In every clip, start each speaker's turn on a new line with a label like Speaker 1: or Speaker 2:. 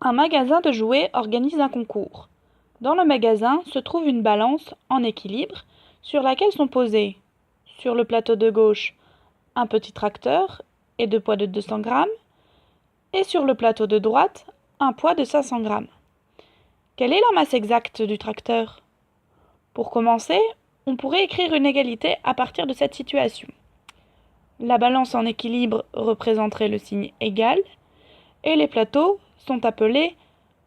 Speaker 1: Un magasin de jouets organise un concours. Dans le magasin se trouve une balance en équilibre sur laquelle sont posés, sur le plateau de gauche, un petit tracteur et deux poids de 200 grammes, et sur le plateau de droite, un poids de 500 grammes. Quelle est la masse exacte du tracteur? Pour commencer, on pourrait écrire une égalité à partir de cette situation. La balance en équilibre représenterait le signe égal, et les plateaux sont appelés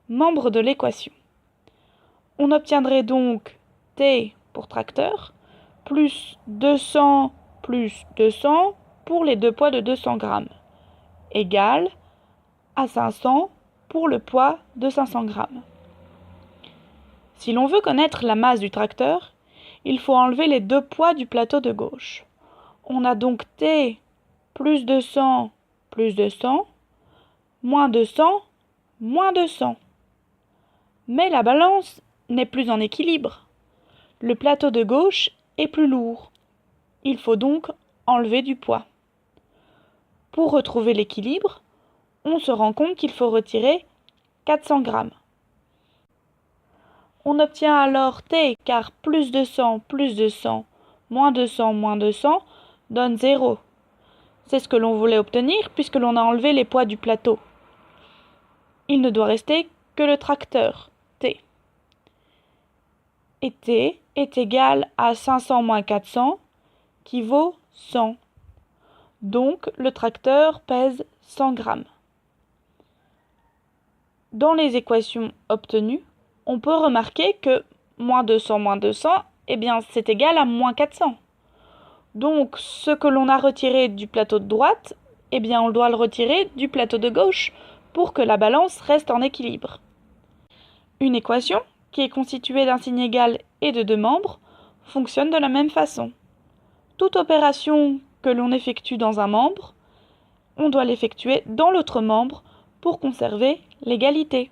Speaker 1: membres de l'équation. On obtiendrait donc T pour tracteur, plus 200 pour les deux poids de 200 grammes, égale à 500 pour le poids de 500 grammes. Si l'on veut connaître la masse du tracteur, il faut enlever les deux poids du plateau de gauche. On a donc T plus 200, moins 200, moins 200. Mais la balance n'est plus en équilibre. Le plateau de gauche est plus lourd. Il faut donc enlever du poids. Pour retrouver l'équilibre, on se rend compte qu'il faut retirer 400 grammes. On obtient alors T car plus 200, moins 200 donne 0. C'est ce que l'on voulait obtenir puisque l'on a enlevé les poids du plateau. Il ne doit rester que le tracteur, T. Et T est égal à 500 moins 400, qui vaut 100. Donc le tracteur pèse 100 grammes. Dans les équations obtenues, on peut remarquer que moins 200, c'est égal à moins 400. Donc ce que l'on a retiré du plateau de droite, on doit le retirer du plateau de gauche pour que la balance reste en équilibre. Une équation, qui est constituée d'un signe égal et de deux membres, fonctionne de la même façon. Toute opération que l'on effectue dans un membre, on doit l'effectuer dans l'autre membre pour conserver l'égalité.